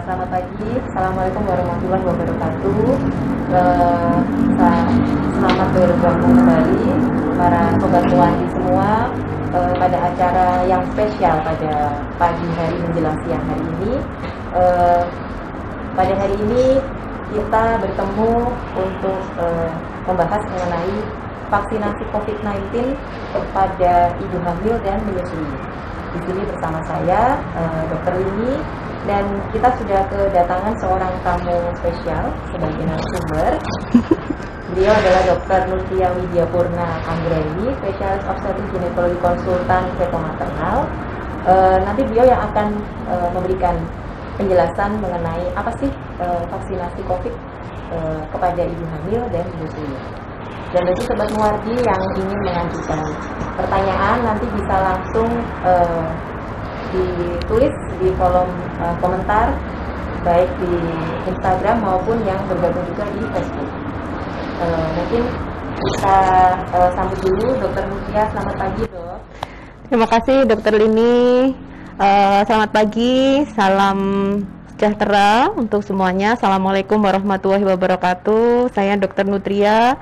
Selamat pagi. Assalamualaikum warahmatullahi wabarakatuh. Eh, Selamat bergabung kembali para sobat Muadi semua pada acara yang spesial pada pagi hari menjelang siang hari ini. Pada hari ini kita bertemu untuk membahas mengenai vaksinasi COVID-19 kepada ibu hamil dan menyusui. Di sini bersama saya, Dr. Lini, dan kita sudah kedatangan seorang tamu spesial sebagai narasumber. Beliau adalah Dr. Nurtia Widyapurna Anggraini, spesialis obstetrik ginekologi konsultan feto maternal. Nanti beliau yang akan memberikan penjelasan mengenai apa sih vaksinasi COVID kepada ibu hamil dan menyusui. Dan bagi sobat Muardi yang ingin mengajukan pertanyaan, nanti bisa langsung ditulis di kolom komentar, baik di Instagram maupun yang bergabung juga di Facebook. Mungkin kita sambut dulu Dr. Nurtia. Selamat pagi, Dok. Terima kasih, Dr. Lini. Selamat pagi, salam sejahtera untuk semuanya. Assalamualaikum warahmatullahi wabarakatuh. Saya Dr. Nurtia.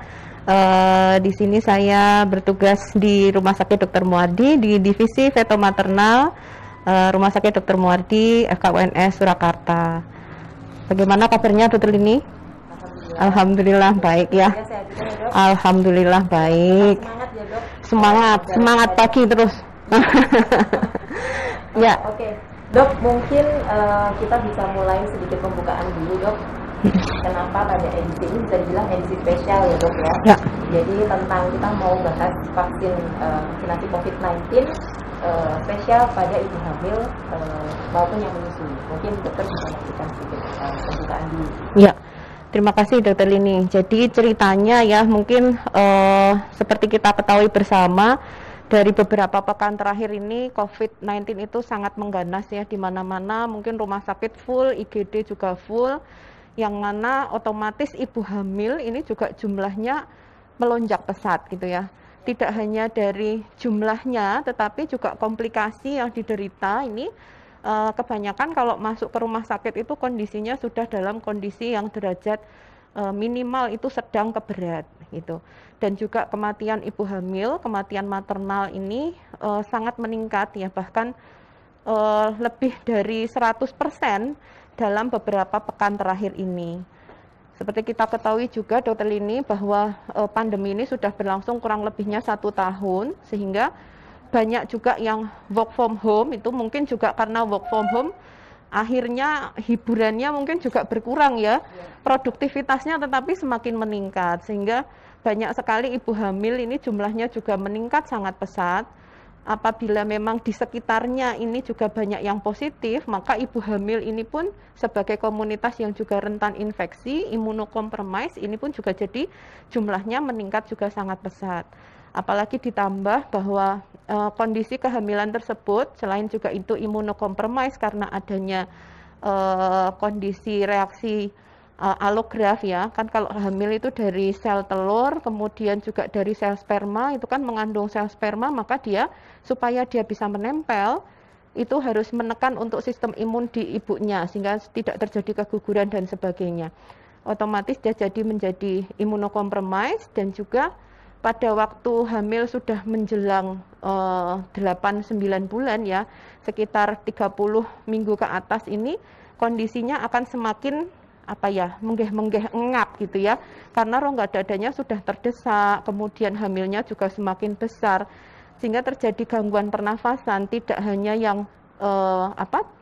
Di sini saya bertugas di Rumah Sakit Dr. Muardi di Divisi Feto Maternal Rumah Sakit Dr. Muardi FKUNS Surakarta. Bagaimana kabarnya, Dr. Lini? Alhamdulillah baik ya. Alhamdulillah baik. Semangat ya, Dok. Semangat pagi terus. Ya. Oke. Dok, mungkin kita bisa mulai sedikit pembukaan dulu, Dok. Kenapa pada edisi ini bisa dibilang edisi spesial ya, Dok ya? Jadi tentang kita mau bahas vaksinasi COVID-19 spesial pada ibu hamil maupun yang menyusui. Mungkin dokter bisa memberikan sedikit pembukaan dulu. Ya, terima kasih Dr. Lini. Jadi ceritanya ya mungkin seperti kita ketahui bersama, dari beberapa pekan terakhir ini COVID-19 itu sangat mengganas ya, di mana-mana mungkin rumah sakit full, IGD juga full, yang mana otomatis ibu hamil ini juga jumlahnya melonjak pesat gitu ya. Tidak hanya dari jumlahnya, tetapi juga komplikasi yang diderita ini kebanyakan kalau masuk ke rumah sakit itu kondisinya sudah dalam kondisi yang derajat minimal itu sedang ke berat gitu. Dan juga kematian ibu hamil, kematian maternal ini sangat meningkat ya, bahkan lebih dari 100% dalam beberapa pekan terakhir ini. Seperti kita ketahui juga, Dr. Lini, bahwa pandemi ini sudah berlangsung kurang lebihnya 1 tahun, sehingga banyak juga yang work from home, itu mungkin juga karena work from home, akhirnya hiburannya mungkin juga berkurang ya, produktivitasnya tetapi semakin meningkat, sehingga banyak sekali ibu hamil ini jumlahnya juga meningkat sangat pesat. Apabila memang di sekitarnya ini juga banyak yang positif, maka ibu hamil ini pun sebagai komunitas yang juga rentan infeksi, imunokompromis, ini pun juga jadi jumlahnya meningkat juga sangat pesat. Apalagi ditambah bahwa kondisi kehamilan tersebut, selain juga itu imunokompromis karena adanya kondisi reaksi alograf ya, kan kalau hamil itu dari sel telur, kemudian juga dari sel sperma, itu kan mengandung sel sperma, maka dia supaya dia bisa menempel, itu harus menekan untuk sistem imun di ibunya, sehingga tidak terjadi keguguran dan sebagainya. Otomatis dia jadi menjadi imunokompromis, dan juga pada waktu hamil sudah menjelang 8-9 bulan ya, sekitar 30 minggu ke atas ini, kondisinya akan semakin menggeh-menggeh engap gitu ya, karena rongga dadanya sudah terdesak, kemudian hamilnya juga semakin besar, sehingga terjadi gangguan pernafasan, tidak hanya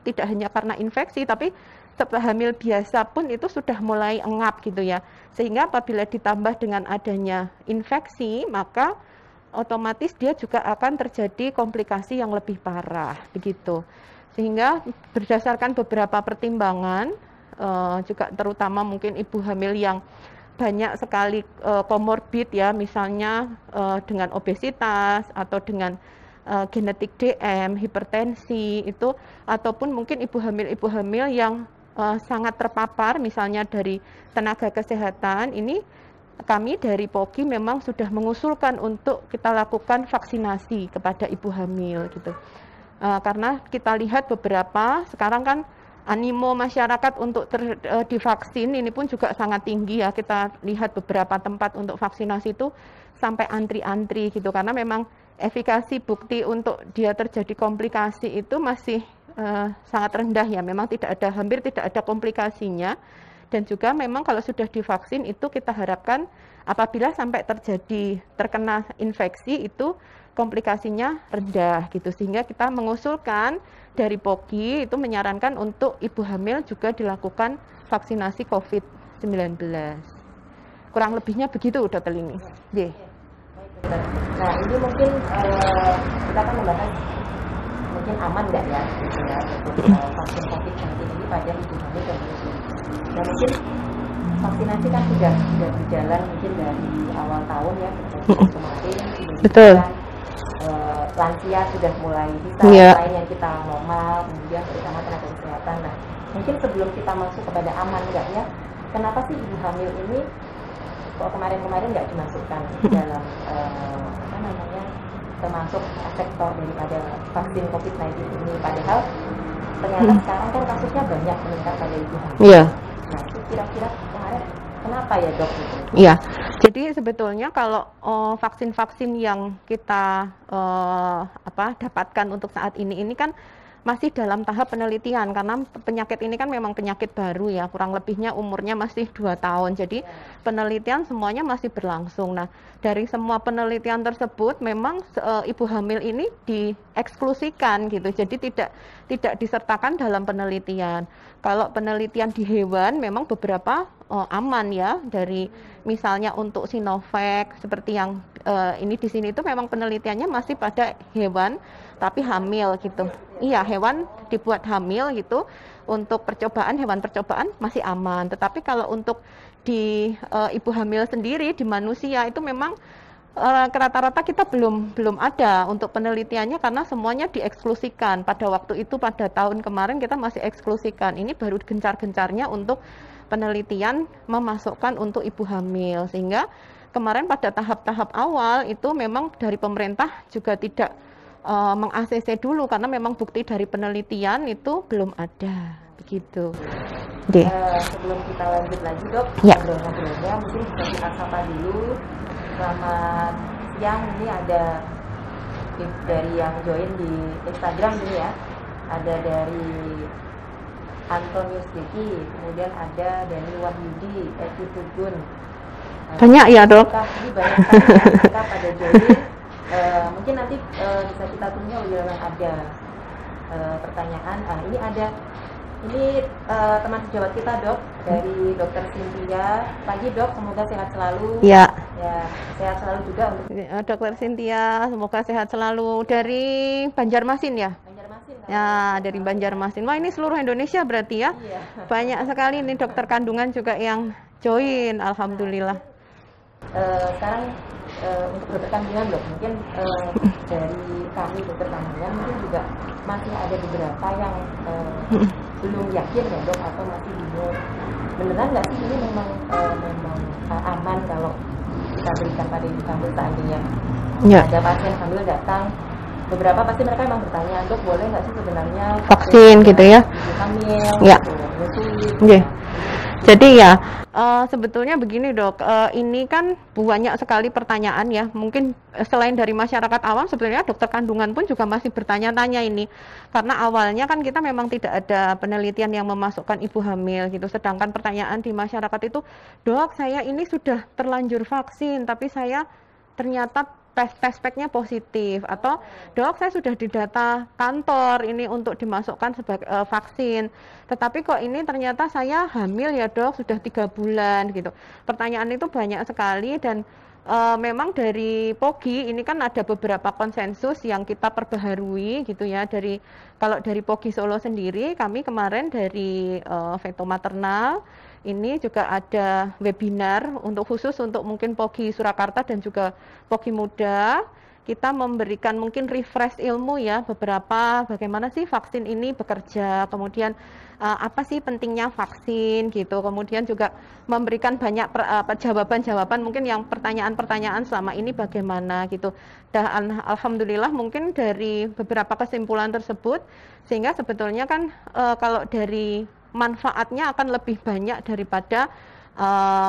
tidak hanya karena infeksi, tapi setelah hamil biasa pun itu sudah mulai engap gitu ya, sehingga apabila ditambah dengan adanya infeksi, maka otomatis dia juga akan terjadi komplikasi yang lebih parah begitu. Sehingga berdasarkan beberapa pertimbangan, juga terutama mungkin ibu hamil yang banyak sekali komorbid ya, misalnya dengan obesitas atau dengan genetik DM, hipertensi itu, ataupun mungkin ibu hamil yang sangat terpapar misalnya dari tenaga kesehatan, ini kami dari POGI memang sudah mengusulkan untuk kita lakukan vaksinasi kepada ibu hamil gitu. Karena kita lihat beberapa sekarang kan animo masyarakat untuk divaksin ini pun juga sangat tinggi ya. Kita lihat beberapa tempat untuk vaksinasi itu sampai antri-antri gitu, karena memang efikasi bukti untuk dia terjadi komplikasi itu masih sangat rendah ya. Memang hampir tidak ada komplikasinya. Dan juga memang kalau sudah divaksin itu kita harapkan apabila sampai terkena infeksi itu komplikasinya rendah gitu, sehingga kita mengusulkan dari POGI itu menyarankan untuk ibu hamil juga dilakukan vaksinasi COVID-19. Kurang lebihnya begitu, Dokter Lini. Yeah. Nah, ini mungkin kita akan membahas mungkin aman nggak ya, gitu ya, untuk vaksin COVID-19 ini pada ibu hamil dan menyusui. Nah, mungkin vaksinasi kan sudah berjalan mungkin dari awal tahun ya, kemarin. Betul. Lansia sudah mulai bisa, lain yang kita normal, kemudian terutama tenaga kesehatan. Nah, mungkin sebelum kita masuk kepada aman nggak ya, kenapa sih ibu hamil ini kok kemarin-kemarin nggak dimasukkan dalam termasuk sektor daripada vaksin COVID-19 ini, padahal ternyata sekarang kan kasusnya banyak meningkat pada ibu hamil. Iya. Nah, itu kira-kira kemarin kenapa ya, Dok? Iya, jadi sebetulnya kalau vaksin-vaksin yang kita dapatkan untuk saat ini kan masih dalam tahap penelitian, karena penyakit ini kan memang penyakit baru ya, kurang lebihnya umurnya masih 2 tahun, jadi penelitian semuanya masih berlangsung. Nah, dari semua penelitian tersebut memang ibu hamil ini dieksklusikan gitu, jadi tidak disertakan dalam penelitian. Kalau penelitian di hewan memang beberapa aman ya, dari misalnya untuk Sinovac seperti yang ini di sini itu memang penelitiannya masih pada hewan tapi hamil gitu. Iya, hewan dibuat hamil gitu. Untuk hewan percobaan masih aman. Tetapi kalau untuk di ibu hamil sendiri di manusia itu memang rata-rata kita belum ada untuk penelitiannya, karena semuanya dieksklusikan. Pada waktu itu pada tahun kemarin kita masih eksklusikan. Ini baru gencar-gencarnya untuk penelitian memasukkan untuk ibu hamil, sehingga kemarin pada tahap-tahap awal itu memang dari pemerintah juga tidak meng-ACC dulu, karena memang bukti dari penelitian itu belum ada begitu. Sebelum kita lanjut lagi, Dok, ngobrol-ngobrolnya mungkin bisa kita sapa dulu. Selamat siang, ini ada dari yang join di Instagram ini ya, ada dari Antonius Diki, kemudian ada dari Wahyudi, Eki Tugun. Banyak ya, Dok? Ini banyak sekali ya, kita pada join. Mungkin nanti bisa kita tunggu bila ada pertanyaan. Ini teman sejawat kita, Dok, dari Dokter Cynthia. Pagi, Dok, semoga sehat selalu. Ya, sehat selalu juga untuk Dokter Cynthia, semoga sehat selalu dari Banjarmasin ya. Ya, dari Banjarmasin. Wah, ini seluruh Indonesia berarti ya. Iya. Banyak sekali nih dokter kandungan juga yang join, alhamdulillah. Sekarang untuk dokter kandungan, Dok, mungkin dari kami dokter kandungan mungkin juga masih ada beberapa yang belum yakin ya, Dok, atau masih bingung. Beneran nggak sih ini memang aman kalau kita berikan pada ibu hamil seandainya ada pasien hamil datang? Beberapa pasti mereka memang bertanya, Dok, boleh nggak sih sebenarnya vaksin gitu ya? Ibu hamil, ya. Menyusui. Jadi ya sebetulnya begini, Dok, ini kan banyak sekali pertanyaan ya. Mungkin selain dari masyarakat awam, sebenarnya dokter kandungan pun juga masih bertanya-tanya ini. Karena awalnya kan kita memang tidak ada penelitian yang memasukkan ibu hamil gitu. Sedangkan pertanyaan di masyarakat itu, Dok, saya ini sudah terlanjur vaksin, tapi saya ternyata tes speknya positif, atau Dok, saya sudah didata kantor ini untuk dimasukkan sebagai vaksin, tetapi kok ini ternyata saya hamil ya, Dok, sudah 3 bulan gitu. Pertanyaan itu banyak sekali, dan memang dari POGI ini kan ada beberapa konsensus yang kita perbaharui gitu ya. Kalau dari POGI Solo sendiri, kami kemarin dari Veto Maternal ini juga ada webinar khusus untuk mungkin POGI Surakarta dan juga POGI Muda. kita memberikan mungkin refresh ilmu ya, beberapa bagaimana sih vaksin ini bekerja, kemudian apa sih pentingnya vaksin gitu, kemudian juga memberikan banyak jawaban-jawaban mungkin yang pertanyaan-pertanyaan selama ini bagaimana gitu. Dan alhamdulillah mungkin dari beberapa kesimpulan tersebut sehingga sebetulnya kan kalau dari manfaatnya akan lebih banyak daripada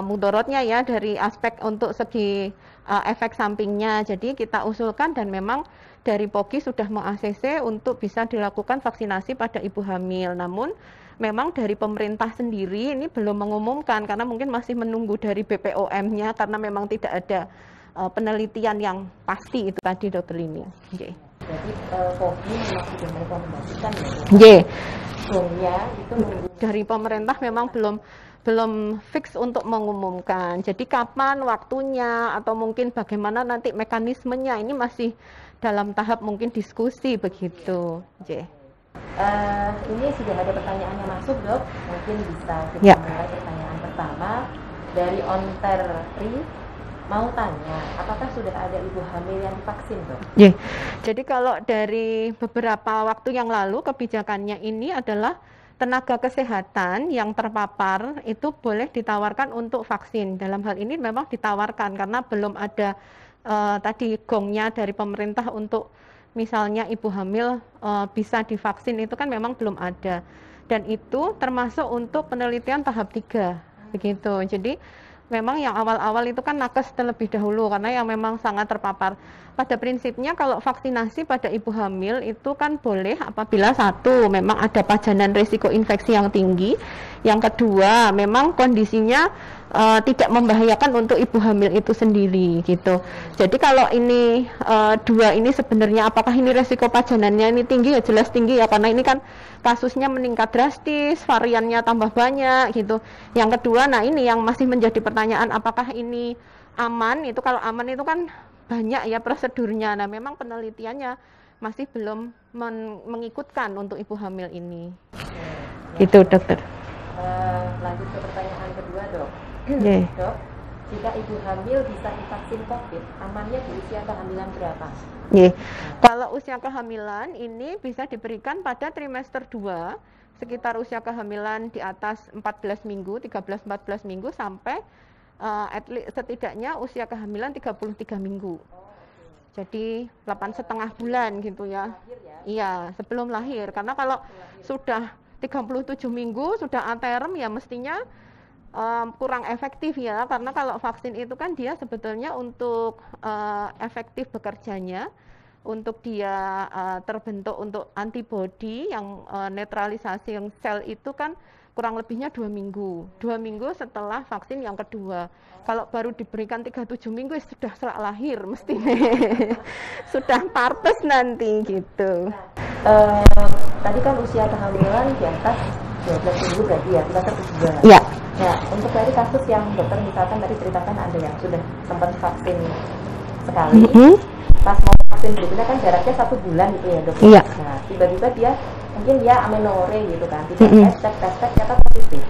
mudorotnya ya, dari aspek untuk segi efek sampingnya. Jadi kita usulkan dan memang dari POGI sudah meng-ACC untuk bisa dilakukan vaksinasi pada ibu hamil. Namun memang dari pemerintah sendiri ini belum mengumumkan karena mungkin masih menunggu dari BPOM-nya karena memang tidak ada penelitian yang pasti itu tadi Dokter Lini. Okay. Jadi POGI memang sudah merekomendasikan ya. Itu dari pemerintah memang belum fix untuk mengumumkan. Jadi kapan waktunya atau mungkin bagaimana nanti mekanismenya ini masih dalam tahap mungkin diskusi begitu. Ini sudah ada pertanyaan yang masuk Dok. Mungkin bisa kita mulai pertanyaan pertama dari Onteri. Mau tanya, apakah sudah ada ibu hamil yang divaksin Dok? Jadi kalau dari beberapa waktu yang lalu kebijakannya ini adalah tenaga kesehatan yang terpapar itu boleh ditawarkan untuk vaksin. Dalam hal ini memang ditawarkan karena belum ada tadi gongnya dari pemerintah untuk misalnya ibu hamil bisa divaksin itu kan memang belum ada. Dan itu termasuk untuk penelitian tahap 3 begitu. Jadi memang yang awal-awal itu kan nakes terlebih dahulu karena yang memang sangat terpapar. Pada prinsipnya kalau vaksinasi pada ibu hamil itu kan boleh apabila satu memang ada pajanan risiko infeksi yang tinggi, yang kedua memang kondisinya tidak membahayakan untuk ibu hamil itu sendiri gitu. Jadi kalau ini dua ini sebenarnya apakah ini risiko pajanannya ini tinggi, ya jelas tinggi ya karena ini kan kasusnya meningkat drastis, variannya tambah banyak gitu. Yang kedua, nah ini yang masih menjadi pertanyaan apakah ini aman. Itu kalau aman itu kan banyak ya prosedurnya. Nah memang penelitiannya masih belum mengikutkan untuk ibu hamil ini. Gitu Dokter. Lanjut ke pertanyaan kedua Dok. Dok, jika ibu hamil bisa divaksin COVID, amannya di usia kehamilan berapa? Kalau usia kehamilan ini bisa diberikan pada trimester 2, sekitar usia kehamilan di atas 14 minggu, 13-14 minggu sampai setidaknya usia kehamilan 33 minggu. Jadi 8,5 bulan gitu ya. Iya, sebelum lahir. Karena kalau sudah 37 minggu sudah aterem ya mestinya kurang efektif ya, karena kalau vaksin itu kan dia sebetulnya untuk efektif bekerjanya, untuk dia terbentuk untuk antibodi yang netralisasi yang sel itu kan kurang lebihnya 2 minggu. 2 minggu setelah vaksin yang kedua. Kalau baru diberikan 37 minggu sudah selak lahir mestinya. Sudah partes nanti gitu. Tadi kan usia kehamilan di atas 12 minggu berarti ya, kita kedua. Iya. Nah, untuk dari kasus yang dokter misalkan tadi ceritakan ada yang sudah sempat vaksin sekali, pas mau vaksin berikutnya kan jaraknya 1 bulan gitu ya dok. Iya. Nah, tiba-tiba mungkin dia amenore gitu kan, tidak tes ternyata positif.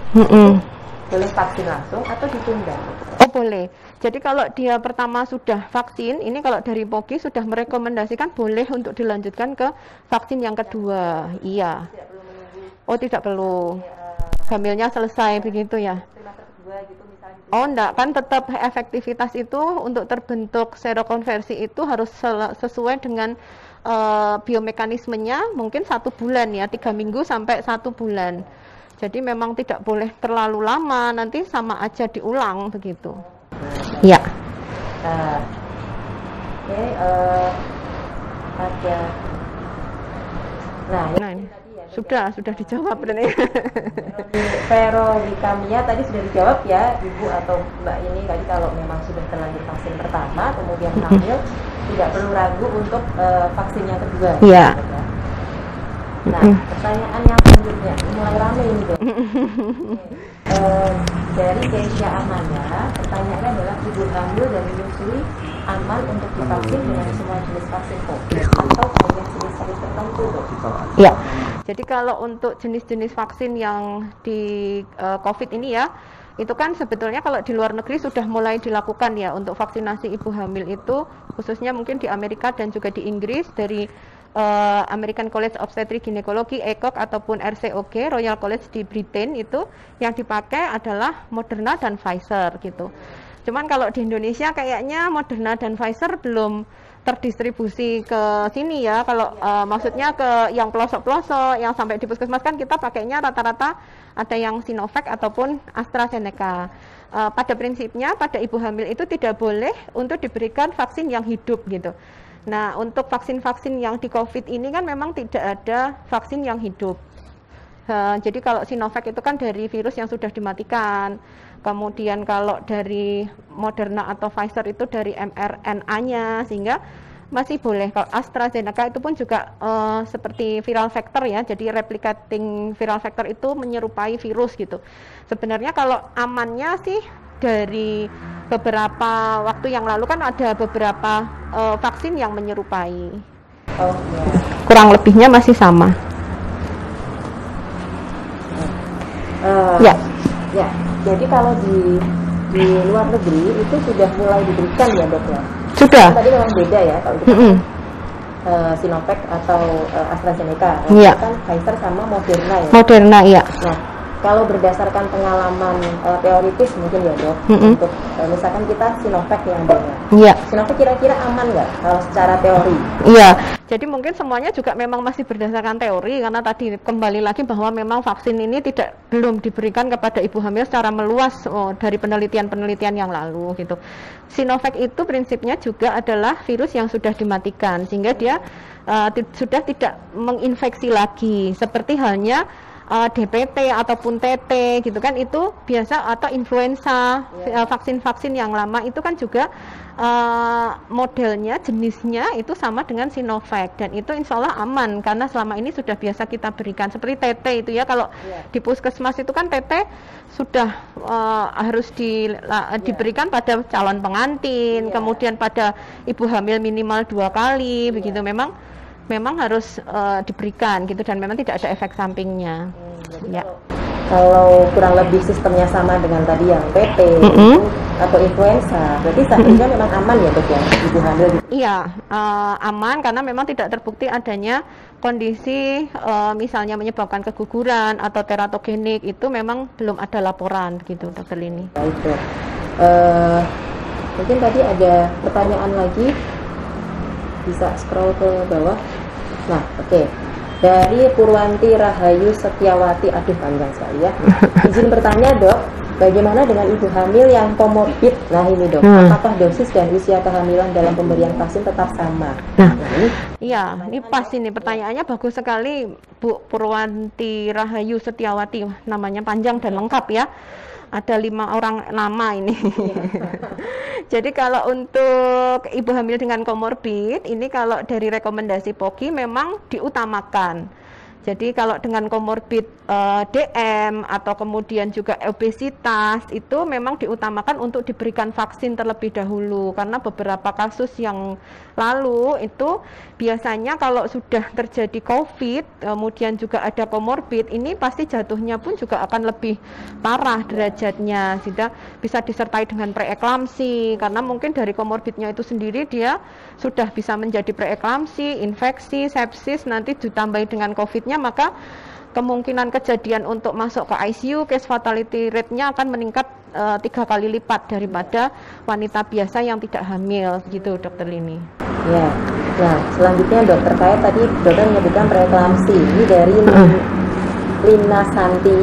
Boleh vaksin langsung atau ditunda? Oh boleh. Jadi kalau dia pertama sudah vaksin, ini kalau dari POGI sudah merekomendasikan boleh untuk dilanjutkan ke vaksin yang kedua. Iya. Tidak perlu menunggu. Oh tidak perlu. Hamilnya selesai begitu ya. Trimester kedua gitu misalnya. Oh enggak, kan tetap efektivitas itu untuk terbentuk serokonversi itu harus sesuai dengan biomekanismenya mungkin 1 bulan ya, 3 minggu sampai 1 bulan. Jadi memang tidak boleh terlalu lama, nanti sama aja diulang begitu. Ya. Oke, ada. Nah ini sudah dijawab ini. Verowikamia tadi sudah dijawab ya Ibu atau Mbak ini tadi, kalau memang sudah terlanjur vaksin pertama kemudian hamil tidak perlu ragu untuk vaksin yang kedua. Iya. Nah, pertanyaan yang selanjutnya mulai ramai ini dok. Dari Keisha Amanda, pertanyaannya adalah ibu hamil dan menyusui aman untuk divaksin dengan semua jenis vaksin COVID atau hanya jenis vaksin tertentu dok? Iya. Jadi kalau untuk jenis-jenis vaksin yang di COVID ini ya, Itu kan sebetulnya kalau di luar negeri sudah mulai dilakukan ya untuk vaksinasi ibu hamil itu, khususnya mungkin di Amerika dan juga di Inggris dari American College of Obstetrics Gynecology, ACOG ataupun RCOG, Royal College di Britain, itu yang dipakai adalah Moderna dan Pfizer gitu. Cuman kalau di Indonesia kayaknya Moderna dan Pfizer belum terdistribusi ke sini ya. Kalau maksudnya ke yang pelosok-pelosok, yang sampai di puskesmas kan kita pakainya rata-rata ada yang Sinovac ataupun AstraZeneca. Pada prinsipnya pada ibu hamil itu tidak boleh untuk diberikan vaksin yang hidup gitu. Nah, untuk vaksin-vaksin yang di COVID ini kan memang tidak ada vaksin yang hidup. Jadi kalau Sinovac itu kan dari virus yang sudah dimatikan. Kemudian kalau dari Moderna atau Pfizer itu dari mRNA-nya, sehingga masih boleh. Kalau AstraZeneca itu pun juga seperti viral vector ya, jadi replicating viral vector itu menyerupai virus gitu. Sebenarnya kalau amannya sih dari beberapa waktu yang lalu kan ada beberapa vaksin yang menyerupai. Oh, ya. Kurang lebihnya masih sama. Ya. Ya. Jadi kalau di luar negeri itu sudah mulai diberikan ya dok ya? Sudah. Tadi memang beda ya kalau kita Sinovac atau AstraZeneca. Iya. Kan Pfizer sama Moderna ya? Moderna, iya. Nah, kalau berdasarkan pengalaman teoritis mungkin ya dok, untuk misalkan kita Sinovac yang adanya. Iya. Sinovac kira-kira aman nggak kalau secara teori? Iya. Jadi mungkin semuanya juga memang masih berdasarkan teori, karena tadi kembali lagi bahwa memang vaksin ini belum diberikan kepada ibu hamil secara meluas dari penelitian-penelitian yang lalu gitu. Sinovac itu prinsipnya juga adalah virus yang sudah dimatikan, sehingga dia sudah tidak menginfeksi lagi, seperti halnya DPT ataupun TT gitu kan, itu biasa, atau influenza. Vaksin-vaksin yang lama itu kan juga modelnya, jenisnya itu sama dengan Sinovac, dan itu insya Allah aman karena selama ini sudah biasa kita berikan. Seperti TT itu ya, kalau di puskesmas itu kan TT sudah harus diberikan pada calon pengantin, kemudian pada ibu hamil minimal 2 kali begitu. Memang harus diberikan gitu, dan memang tidak ada efek sampingnya. Ya. Kalau kurang lebih sistemnya sama dengan tadi yang PT atau influenza, berarti saat memang aman ya dok ya ibu hamil? Iya, aman karena memang tidak terbukti adanya kondisi misalnya menyebabkan keguguran atau teratogenik, itu memang belum ada laporan gitu dokter Lini. Baik dok. Mungkin tadi ada pertanyaan lagi, bisa scroll ke bawah. Nah, oke. Dari Purwanti Rahayu Setiawati, aduh panjang sekali ya. Izin bertanya dok, bagaimana dengan ibu hamil yang komorbid? Nah ini dok, apakah dosis dan usia kehamilan dalam pemberian vaksin tetap sama? Iya, ini pas ini pertanyaannya bagus sekali Bu Purwanti Rahayu Setiawati, namanya panjang dan lengkap ya. Ada 5 orang nama ini. Jadi kalau untuk ibu hamil dengan komorbid, ini kalau dari rekomendasi POGI memang diutamakan. Jadi kalau dengan komorbid DM atau kemudian juga obesitas, itu memang diutamakan untuk diberikan vaksin terlebih dahulu, karena beberapa kasus yang lalu itu biasanya kalau sudah terjadi COVID kemudian juga ada komorbid, ini pasti jatuhnya pun juga akan lebih parah derajatnya, sehingga bisa disertai dengan preeklamsi, karena mungkin dari komorbidnya itu sendiri dia sudah bisa menjadi preeklamsi, infeksi, sepsis, nanti ditambahi dengan COVID-nya, maka kemungkinan kejadian untuk masuk ke ICU, case fatality rate-nya akan meningkat 3 kali lipat daripada wanita biasa yang tidak hamil gitu dokter Lini. Ya, nah selanjutnya dok, terkait tadi dokter menyebutkan preeklamsi, ini dari Lina Santi,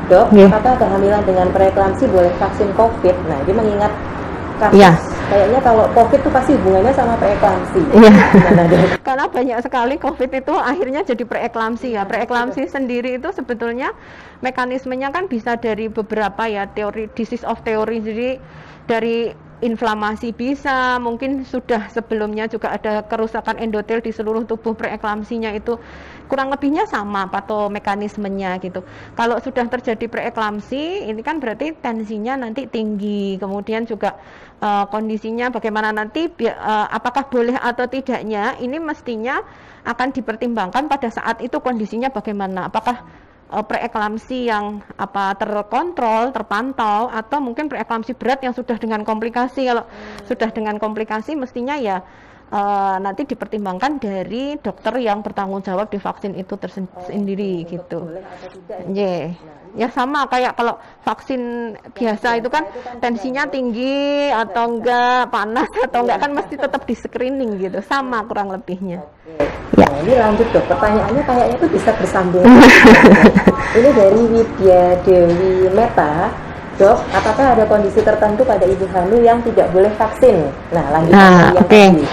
dok, apakah kehamilan dengan preeklamsi boleh vaksin COVID? Nah, dia mengingat kasus kayaknya kalau COVID itu pasti hubungannya sama preeklamsi. Karena banyak sekali COVID itu akhirnya jadi preeklamsi ya. Preeklamsi sendiri itu sebetulnya mekanismenya kan bisa dari beberapa ya teori, disease of theory, jadi dari inflamasi bisa, mungkin sudah sebelumnya juga ada kerusakan endotel di seluruh tubuh, preeklamsinya itu kurang lebihnya sama patomekanismenya gitu. Kalau sudah terjadi preeklamsi, ini kan berarti tensinya nanti tinggi, kemudian juga kondisinya bagaimana nanti, apakah boleh atau tidaknya, ini mestinya akan dipertimbangkan pada saat itu kondisinya bagaimana, apakah preeklamsi yang terkontrol, terpantau, atau mungkin preeklamsi berat yang sudah dengan komplikasi. Kalau sudah dengan komplikasi mestinya ya nanti dipertimbangkan dari dokter yang bertanggung jawab di vaksin itu sendiri gitu. Boleh atau tidak ya? Yeah. Ya sama kayak kalau vaksin biasa itu kan tensinya tinggi atau enggak, panas atau enggak, kan mesti tetap di screening gitu, sama kurang lebihnya. Ya. Nah, ini lanjut dok, pertanyaannya kayaknya itu bisa bersambung. Ini dari Widya Dewi Meta, dok, apakah ada kondisi tertentu pada ibu hamil yang tidak boleh vaksin? Nah, lanjut yang tadi.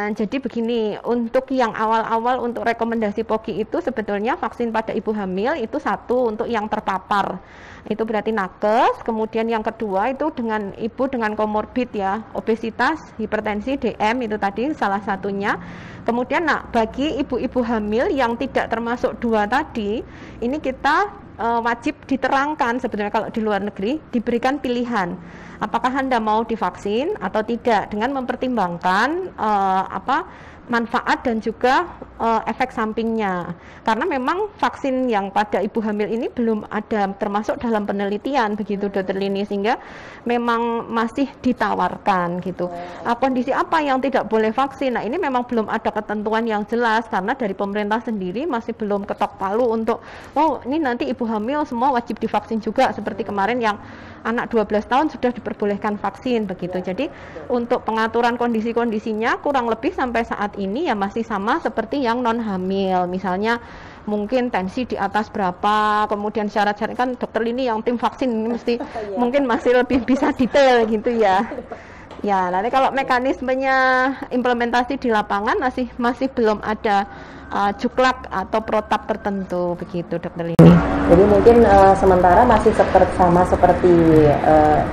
Jadi begini, untuk yang awal-awal untuk rekomendasi POGI itu sebetulnya vaksin pada ibu hamil itu satu untuk yang terpapar, itu berarti nakes. Kemudian yang kedua itu dengan ibu dengan komorbid ya, obesitas, hipertensi, DM itu tadi salah satunya. Kemudian bagi ibu-ibu hamil yang tidak termasuk dua tadi, ini kita wajib diterangkan sebetulnya kalau di luar negeri diberikan pilihan apakah Anda mau divaksin atau tidak dengan mempertimbangkan manfaat dan juga efek sampingnya, karena memang vaksin yang pada ibu hamil ini belum ada termasuk dalam penelitian begitu dokter Lini, sehingga memang masih ditawarkan gitu. Kondisi apa yang tidak boleh vaksin? Nah ini memang belum ada ketentuan yang jelas karena dari pemerintah sendiri masih belum ketok palu untuk ini nanti ibu hamil semua wajib divaksin juga seperti kemarin yang anak 12 tahun sudah diperbolehkan vaksin begitu. Jadi untuk pengaturan kondisi-kondisinya kurang lebih sampai saat ini ya masih sama seperti yang non hamil, misalnya mungkin tensi di atas berapa, kemudian syarat-syarat, kan dokter ini yang tim vaksin ini mesti mungkin masih lebih bisa detail gitu ya. Ya, nanti kalau mekanismenya implementasi di lapangan masih belum ada juklak atau protap tertentu begitu dokter ini. Jadi mungkin sementara masih sama seperti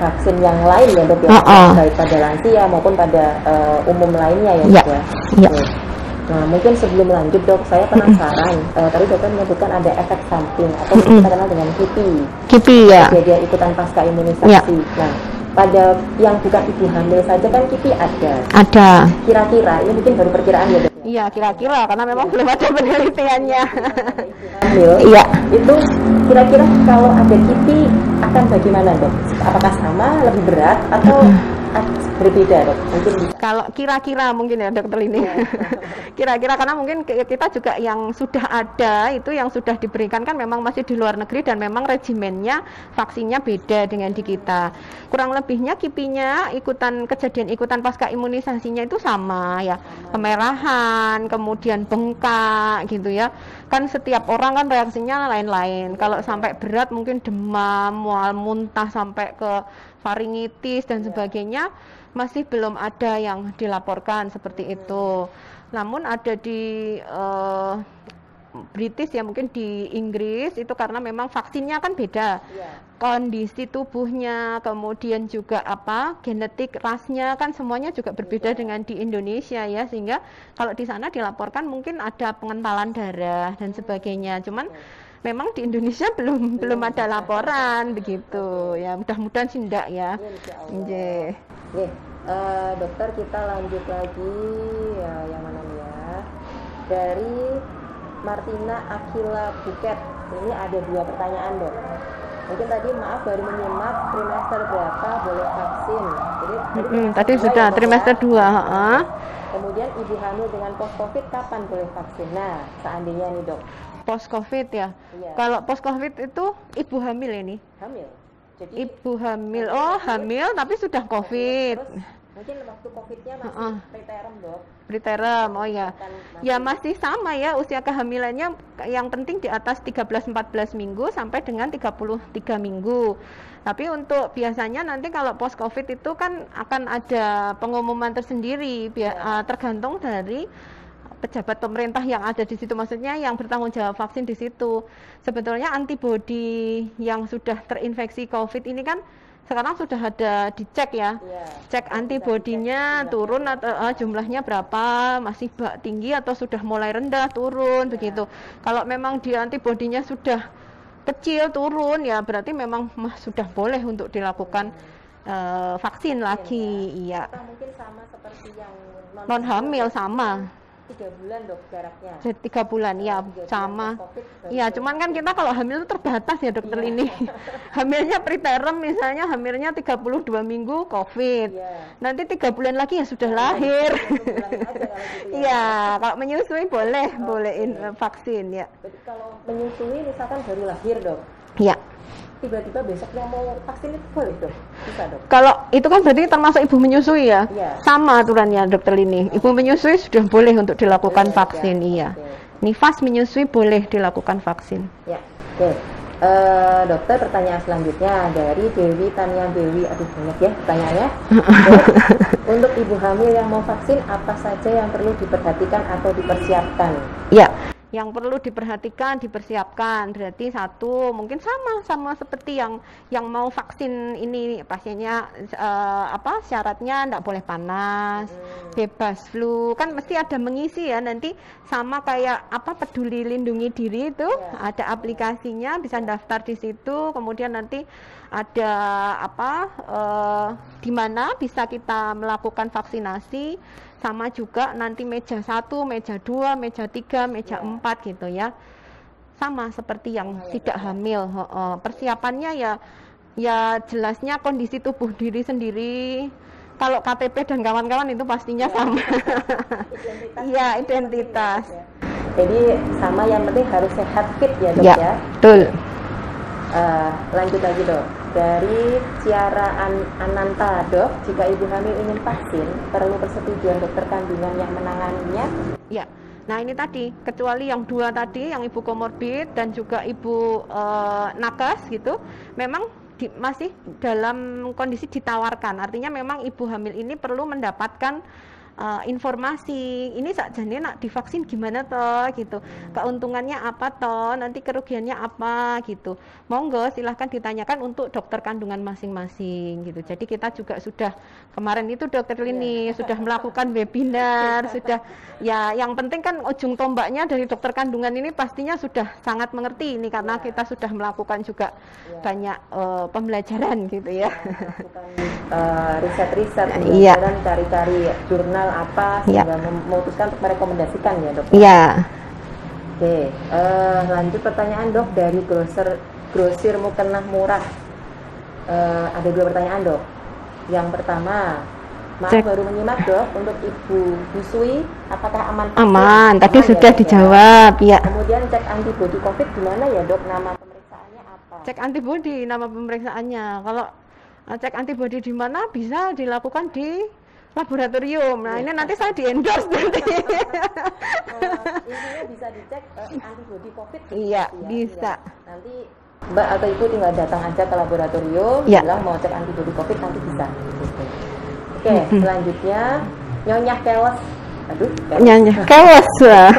vaksin yang lain ya dok ya, baik pada lansia maupun pada umum lainnya ya dok ya. Nah mungkin sebelum lanjut dok, saya penasaran, tadi dokter menyebutkan ada efek samping atau kita kenal dengan KIPI ya, jadi ikutan pasca imunisasi. Nah pada yang bukan ibu hamil saja kan KIPI ada. Kira-kira ini mungkin baru perkiraan ya dok? Iya kira-kira karena memang belum ada penelitiannya. Iya. Itu kira-kira kalau ada KIPI akan bagaimana dok? Apakah sama, lebih berat atau berbeda dok? Mungkin bisa. Kalau kira-kira mungkin ya dokter ini. Kira-kira karena mungkin kita juga yang sudah ada itu yang sudah diberikan kan memang masih di luar negeri dan memang regimennya vaksinnya beda dengan di kita. Kurang lebihnya KIPI-nya kejadian ikutan pasca imunisasinya itu sama ya. Kemerahan, kemudian bengkak gitu ya. Kan setiap orang kan reaksinya lain-lain. Kalau sampai berat mungkin demam, mual muntah sampai ke faringitis dan sebagainya masih belum ada yang dilaporkan seperti itu. Namun ada di British ya, mungkin di Inggris itu karena memang vaksinnya kan beda, kondisi tubuhnya, kemudian juga genetik rasnya kan semuanya juga berbeda dengan di Indonesia ya, sehingga kalau di sana dilaporkan mungkin ada pengentalan darah dan sebagainya. Cuman memang di Indonesia belum ada laporan begitu ya, mudah-mudahan sih enggak ya. Dokter kita lanjut lagi ya, yang mana nih ya, dari Martina Akila Buket. Ini ada 2 pertanyaan dok. Mungkin tadi maaf baru menyimak trimester berapa boleh vaksin. Jadi tadi sudah trimester 2. Kemudian ibu hamil dengan post covid kapan boleh vaksin? Nah seandainya nih dok, post covid ya. Kalau post covid itu ibu hamil ini. Hamil. Jadi ibu hamil, hamil tapi sudah covid. Mungkin waktu COVID-nya masih preterm dok. Preterm, ya masih sama ya usia kehamilannya, yang penting di atas 13-14 minggu sampai dengan 33 minggu. Tapi untuk biasanya nanti kalau post COVID itu kan akan ada pengumuman tersendiri, tergantung dari pejabat pemerintah yang ada di situ, maksudnya yang bertanggung jawab vaksin di situ. Sebetulnya antibodi yang sudah terinfeksi COVID ini kan sekarang sudah ada dicek ya, cek antibodinya turun atau jumlahnya berapa, masih tinggi atau sudah mulai rendah turun begitu. Kalau memang di antibodinya sudah kecil turun ya berarti memang sudah boleh untuk dilakukan vaksin lagi. Iya. Mungkin sama seperti yang non hamil sama. 3 bulan dok jaraknya. Jadi 3 bulan ya 3 bulan sama. COVID, baru Iya, cuman kan kita kalau hamil itu terbatas ya dokter Iya. ini. Hamilnya preterm misalnya hamilnya 32 minggu COVID. Iya. Nanti 3 bulan lagi ya sudah Nah, lahir. pulangin aja kalau gitu ya. Iya, kalau menyusui boleh, Oke. bolehin vaksin ya. Berarti kalau menyusui misalkan baru lahir dok, Iya. tiba-tiba besoknya mau vaksin itu boleh dok? Bisa dok? Kalau itu kan berarti termasuk ibu menyusui ya? Iya. Sama aturannya dokter ini. Ibu menyusui sudah boleh untuk dilakukan Boleh, vaksin, ya. iya. Oke. Nifas menyusui boleh dilakukan vaksin. Ya, oke. Dokter, pertanyaan selanjutnya dari Dewi Tania Dewi. Aduh, banyak ya pertanyaannya. Dok, untuk ibu hamil yang mau vaksin, apa saja yang perlu diperhatikan atau dipersiapkan? Ya, yang perlu diperhatikan, dipersiapkan. Berarti satu, mungkin sama seperti yang mau vaksin ini pasiennya syaratnya enggak boleh panas, bebas flu. Kan mesti ada mengisi ya nanti sama kayak Peduli Lindungi Diri itu, Ya. ada aplikasinya, bisa daftar di situ. Kemudian nanti ada di mana bisa kita melakukan vaksinasi. Sama juga nanti meja 1, meja 2, meja 3, meja 4 gitu ya. Sama seperti yang tidak hamil. Persiapannya ya jelasnya kondisi tubuh diri sendiri. Kalau KTP dan kawan-kawan itu pastinya sama. Iya, identitas. Jadi sama, yang penting harus sehat fit ya dok Ya, ya. betul. Lanjut lagi dok, dari Ciara Ananta dok, jika ibu hamil ingin vaksin perlu persetujuan dokter kandungan yang menanganinya? Ya, nah ini tadi kecuali yang 2 tadi, yang ibu komorbid dan juga ibu nakes gitu, memang masih dalam kondisi ditawarkan. Artinya memang ibu hamil ini perlu mendapatkan informasi ini sakjane nak divaksin gimana toh gitu, keuntungannya apa toh, nanti kerugiannya apa gitu. Monggo silahkan ditanyakan untuk dokter kandungan masing-masing gitu. Jadi kita juga sudah kemarin itu dokter ini sudah melakukan webinar, sudah ya yang penting kan ujung tombaknya dari dokter kandungan ini pastinya sudah sangat mengerti ini karena kita sudah melakukan juga banyak pembelajaran gitu ya. Riset-riset, Iya. pembelajaran, cari-cari jurnal apa Iya. sehingga memutuskan untuk merekomendasikan ya dok. Iya. Oke, lanjut pertanyaan dok dari grosir Mukena Murah. Ada 2 pertanyaan dok. Yang pertama, maaf Cek. baru menyimak dok, untuk ibu busui apakah aman? Aman, tadi ya, sudah dok, ya? dijawab ya. Kemudian cek antibodi COVID gimana ya dok, nama pemeriksaannya apa? Cek antibodi nama pemeriksaannya. Kalau cek antibodi di mana bisa dilakukan di laboratorium. Nah, ini nanti saya di endorse nanti. Intinya bisa dicek antibodi COVID. Iya, gitu ya. bisa. Iya. Nanti Mbak atau Ibu tinggal datang aja ke laboratorium, Iya. bilang mau cek antibodi COVID, nanti bisa. Gitu. Oke, selanjutnya Nyonya Keles. Aduh, Nyanyi kewas lah.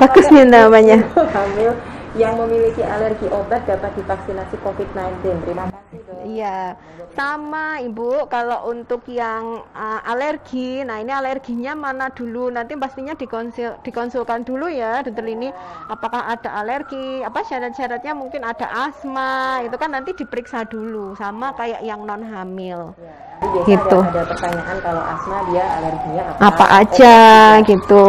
Bagus nih namanya. ibu hamil yang memiliki alergi obat dapat divaksinasi COVID-19. Terima kasih dok. Iya, sama Ibu. Kalau untuk yang alergi, nah ini alerginya mana dulu? Nanti pastinya dikonsulkan dulu ya, dokter ini. Apakah ada alergi? Apa syarat-syaratnya? Mungkin ada asma. Itu kan nanti diperiksa dulu, sama kayak yang non hamil. Ya, jadi biasa Gitu. ada pertanyaan kalau asma dia alerginya Apa aja gitu.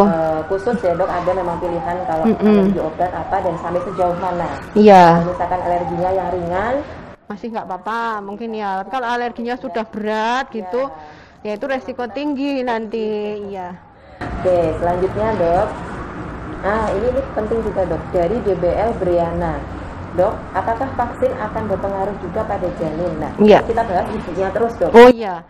Khusus ya dok, ada memang pilihan kalau alergi obat apa dan sampai sejauh mana. Iya. Kalau misalkan alerginya yang ringan, Masih nggak apa-apa mungkin ya. Kalau alerginya sudah berat gitu, ya itu resiko tinggi nanti. Iya. oke, selanjutnya dok. Ini penting juga dok, dari DBL Briana. Dok, apakah vaksin akan berpengaruh juga pada janin? Nah, Iya. kita bahas ibunya terus dok. Oh iya,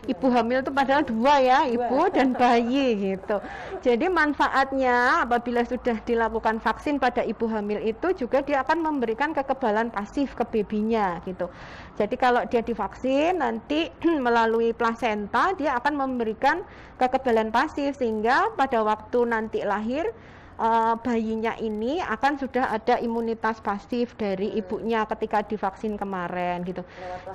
ibu hamil itu padahal 2 ya, ibu dan bayi gitu. Jadi manfaatnya apabila sudah dilakukan vaksin pada ibu hamil itu juga dia akan memberikan kekebalan pasif ke babynya gitu. Jadi kalau dia divaksin nanti melalui plasenta dia akan memberikan kekebalan pasif sehingga pada waktu nanti lahir bayinya ini akan sudah ada imunitas pasif dari ibunya ketika divaksin kemarin gitu.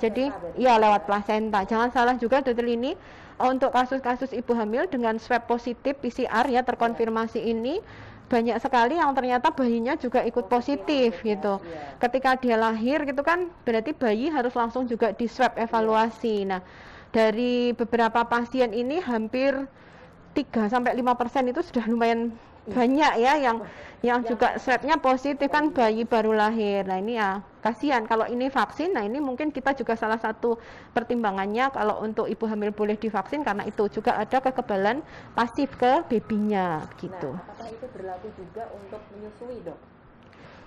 Jadi ya lewat plasenta. Jangan salah juga dokter ini untuk kasus-kasus ibu hamil dengan swab positif PCR ya terkonfirmasi ini banyak sekali yang ternyata bayinya juga ikut positif gitu. Ketika dia lahir gitu kan berarti bayi harus langsung juga di swab evaluasi. Nah, dari beberapa pasien ini hampir 3-5% itu sudah lumayan banyak ya yang juga swabnya positif kan bayi baru lahir. Nah ini ya kasihan kalau ini vaksin. Nah ini mungkin kita juga salah satu pertimbangannya kalau untuk ibu hamil boleh divaksin karena itu juga ada kekebalan pasif ke babynya gitu. Nah, apakah itu berlaku juga untuk menyusui, Dok?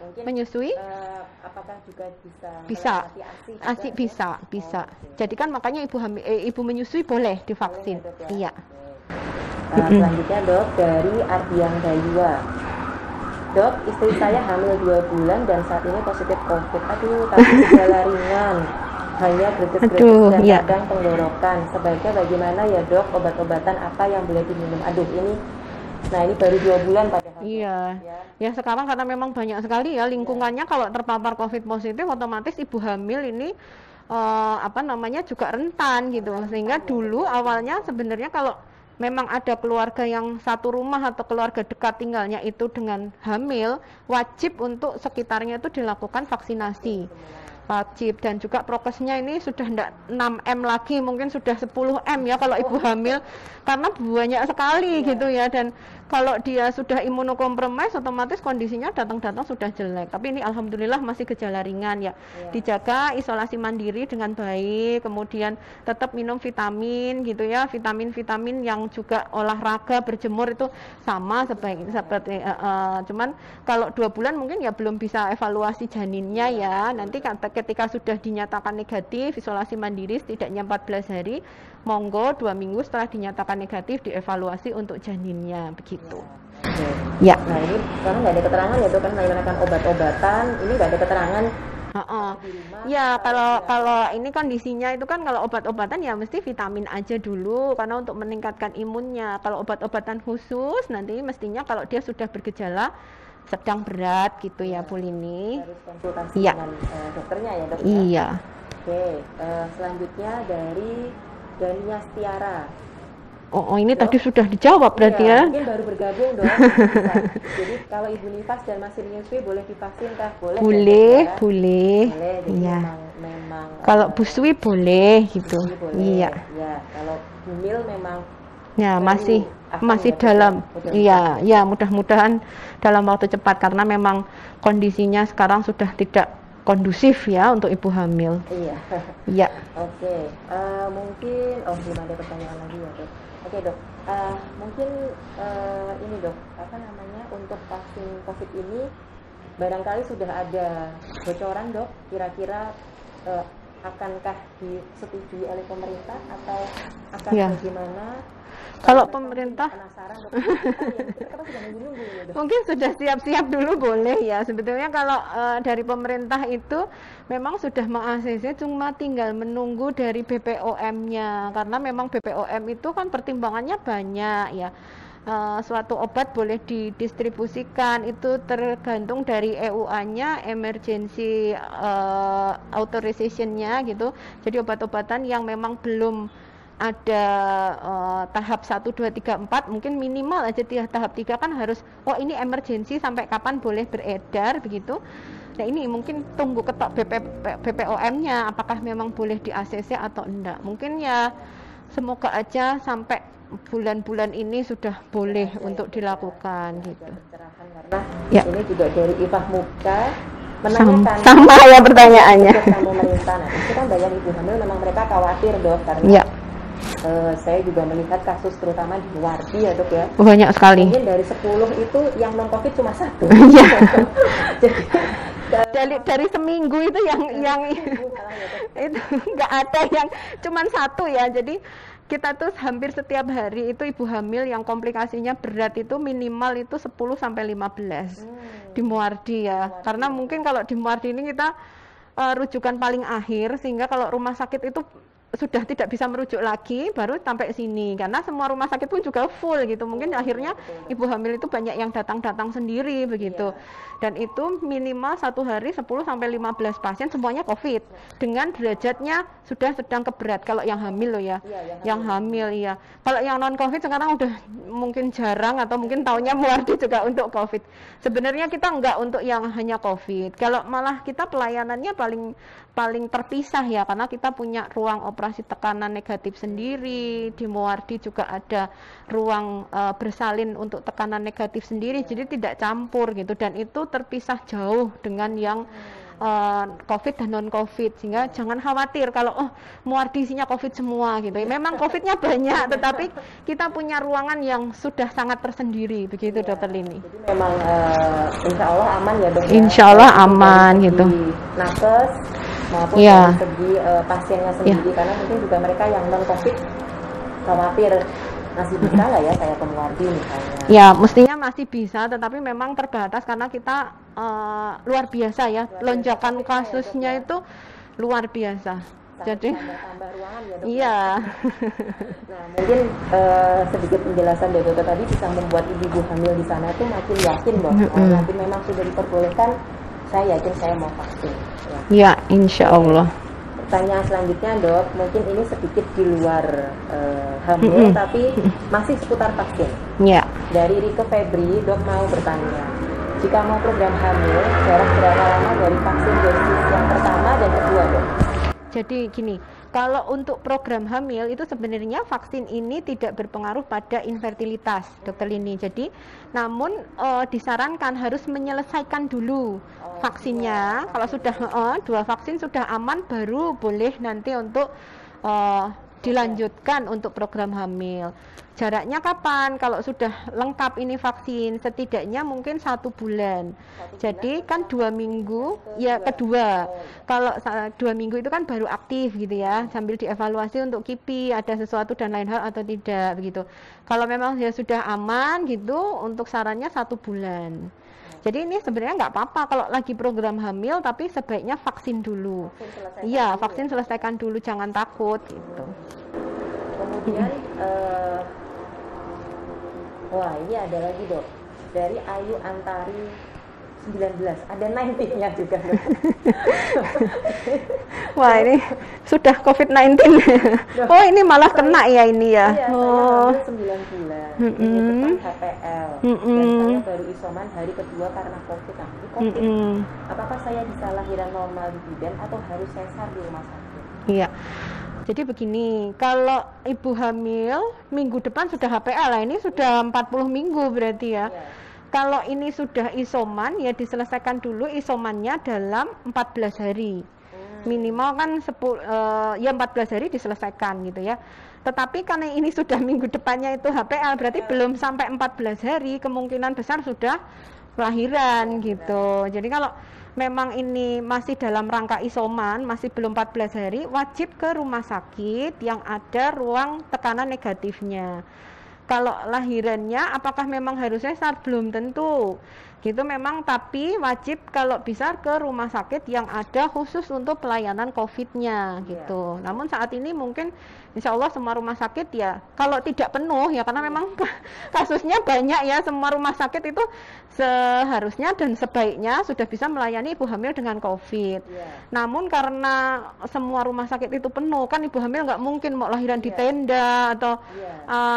Mungkin Menyusui? Apakah juga Bisa. ASI bisa. Okay. Jadi kan makanya ibu menyusui boleh divaksin. Boleh, ya, Dok, ya? Iya. Selanjutnya, Dok, dari Ardian Dayua. Dok, istri saya hamil 2 bulan dan saat ini positif COVID. Aduh, tapi gejala ringan, hanya greges-greges dan kadang tenggorokan. Sebaiknya bagaimana ya, Dok? Obat-obatan apa yang boleh diminum? Aduh, ini baru 2 bulan padahal. Iya. Ya sekarang karena memang banyak sekali ya lingkungannya kalau terpapar COVID positif, otomatis ibu hamil ini juga rentan gitu. Sehingga dulu awalnya sebenarnya kalau memang ada keluarga yang satu rumah atau keluarga dekat tinggalnya itu dengan hamil, wajib untuk sekitarnya itu dilakukan vaksinasi. Wajib, dan juga prokesnya ini sudah enggak 6M lagi, mungkin sudah 10M ya kalau ibu hamil, karena banyak sekali gitu ya. Dan kalau dia sudah imunokompromis, otomatis kondisinya datang-datang sudah jelek. Tapi ini alhamdulillah masih gejala ringan ya. Dijaga isolasi mandiri dengan baik, kemudian tetap minum vitamin gitu ya, vitamin yang juga olahraga, berjemur itu sama seperti cuman kalau 2 bulan mungkin ya belum bisa evaluasi janinnya ya. Nanti ketika sudah dinyatakan negatif, isolasi mandiri setidaknya 14 hari, monggo 2 minggu setelah dinyatakan negatif dievaluasi untuk janinnya begitu. Ya. Nah ini sekarang nggak ada keterangan ya, Dok, kan menggunakan obat-obatan, ini nggak ada keterangan. Ya kalau ini kondisinya itu kan kalau obat-obatan ya mesti vitamin aja dulu karena untuk meningkatkan imunnya. Kalau obat-obatan khusus nanti mestinya kalau dia sudah bergejala sedang berat gitu ya Bu Lini. Harus konsultasi dengan dokternya ya, Dok? Iya. Oke, selanjutnya dari Dania Stiara. Oh ini Dok, tadi sudah dijawab berarti ya? Mungkin baru bergabung, Dok. Jadi kalau Ibu nifas dan masih menyusui boleh divaksin kah? Boleh. Iya. Memang kalau busui boleh gitu. Boleh. Iya. Ya, kalau hamil memang ya masih dalam mudah-mudahan dalam waktu cepat karena memang kondisinya sekarang sudah tidak kondusif ya untuk ibu hamil. Iya. Oke. Mungkin belum ada pertanyaan lagi ya, Dok. Oke, Dok. Mungkin ini, Dok, untuk vaksin COVID ini barangkali sudah ada bocoran, Dok, kira-kira akankah disetujui oleh pemerintah atau akan bagaimana? Kalau pemerintah penasaran, Dok, kita sudah nunggu-nunggu ya, Dok. Mungkin sudah siap-siap dulu boleh ya. Sebetulnya kalau dari pemerintah itu memang sudah meng-ACC, cuma tinggal menunggu dari BPOM-nya karena memang BPOM itu kan pertimbangannya banyak ya. Suatu obat boleh didistribusikan itu tergantung dari EUA-nya, emergency authorization-nya gitu. Jadi obat-obatan yang memang belum ada tahap 1, 2, 3, 4 mungkin minimal aja tahap 3 kan harus ini emergency sampai kapan boleh beredar begitu. Nah ini mungkin tunggu ketok BPOM-nya apakah memang boleh di ACC atau enggak. Mungkin ya semoga aja sampai bulan-bulan ini sudah boleh untuk dilakukan gitu. Karena ini juga dari Ifah Muka menanyakan sama ya pertanyaannya. Pemerintah, itu kan banyak ibu hamil memang mereka khawatir, Dok, karena saya juga melihat kasus terutama di Wardi ya, Dok ya. Banyak sekali. Mungkin dari 10 itu yang non COVID cuma 1. Iya. Jadi dari seminggu itu yang itu nggak ada yang cuma 1 ya. Jadi kita tuh hampir setiap hari itu ibu hamil yang komplikasinya berat itu minimal itu 10 sampai 15 di Muardi ya. Karena mungkin kalau di Muardi ini kita rujukan paling akhir sehingga kalau rumah sakit itu sudah tidak bisa merujuk lagi baru sampai sini karena semua rumah sakit pun juga full gitu. Mungkin akhirnya ibu hamil itu banyak yang datang sendiri begitu. Dan itu minimal 1 hari 10 sampai 15 pasien semuanya COVID dengan derajatnya sudah sedang ke berat kalau yang hamil loh ya. Yang hamil ya. Kalau yang non COVID sekarang udah mungkin jarang atau mungkin taunya Muardi juga untuk COVID. Sebenarnya kita enggak untuk yang hanya COVID. Kalau malah kita pelayanannya paling terpisah ya karena kita punya ruang operasi operasi tekanan negatif sendiri, di Muardi juga ada ruang bersalin untuk tekanan negatif sendiri, jadi tidak campur gitu, dan itu terpisah jauh dengan yang COVID dan non-COVID, sehingga jangan khawatir kalau Muardi isinya COVID semua gitu. Memang COVID-nya banyak, tetapi kita punya ruangan yang sudah sangat tersendiri, begitu Dokter Lini. Jadi memang insya Allah aman ya dok. Insya Allah aman gitu. Nakes maupun dari segi pasiennya sendiri, karena mungkin juga mereka yang non-COVID khawatir masih bisa nggak ya saya ke Muardi misalnya? Ya, mestinya masih bisa, tetapi memang terbatas karena kita luar biasa ya, lonjakan kasusnya itu luar biasa. Jadi tambah ruangan ya dok. Iya. Nah mungkin sedikit penjelasan dari dokter tadi bisa membuat ibu hamil di sana itu makin yakin dok. Nanti memang sudah diperbolehkan, saya yakin saya mau vaksin. Ya, insya Allah. Pertanyaan selanjutnya dok, mungkin ini sedikit di luar hamil tapi masih seputar vaksin. Ya. Dari Rike Febri, dok mau bertanya, jika mau program hamil, jarak berapa lama dari vaksin dosis yang pertama dan kedua dok? Jadi gini, kalau untuk program hamil itu sebenarnya vaksin ini tidak berpengaruh pada infertilitas, Dokter Lini. Jadi, namun disarankan harus menyelesaikan dulu vaksinnya. Kalau sudah 2 vaksin sudah aman, baru boleh nanti untuk dilanjutkan untuk program hamil. Jaraknya kapan? Kalau sudah lengkap ini vaksin, setidaknya mungkin 1 bulan. Jadi kan 2 minggu, ya kedua. Kalau 2 minggu itu kan baru aktif gitu ya, sambil dievaluasi untuk KIPI ada sesuatu dan lain hal atau tidak begitu. Kalau memang ya sudah aman gitu, untuk sarannya 1 bulan. Jadi ini sebenarnya nggak apa-apa kalau lagi program hamil, tapi sebaiknya vaksin dulu. Iya, vaksin selesaikan dulu, jangan takut gitu. Kemudian, wah ini ada lagi dok, dari Ayu Antari 19, ada 19-nya juga dok. Wah ini sudah COVID-19. Oh ini malah kena ya ini ya. Iya, saya hamil 9 bulan, ini depan HPL, dan saya baru isoman hari kedua karena COVID. Apakah saya bisa lahiran normal di bidan atau harus sesar di rumah sakit? Iya. Jadi begini, kalau ibu hamil minggu depan sudah HPL, lah ini sudah 40 minggu berarti ya. Kalau ini sudah isoman, ya diselesaikan dulu isomannya dalam 14 hari. Minimal kan 14 hari diselesaikan gitu ya. Tetapi karena ini sudah minggu depannya itu HPL, berarti belum sampai 14 hari, kemungkinan besar sudah lahiran gitu. Jadi kalau memang ini masih dalam rangka isoman, masih belum 14 hari, wajib ke rumah sakit yang ada ruang tekanan negatifnya. Kalau lahirannya apakah memang harus sesar? Belum tentu gitu memang, tapi wajib kalau bisa ke rumah sakit yang ada khusus untuk pelayanan COVID-nya gitu. Namun saat ini mungkin insya Allah semua rumah sakit ya, kalau tidak penuh ya, karena memang kasusnya banyak ya, semua rumah sakit itu seharusnya dan sebaiknya sudah bisa melayani ibu hamil dengan COVID. Namun karena semua rumah sakit itu penuh, kan ibu hamil nggak mungkin mau lahiran di tenda atau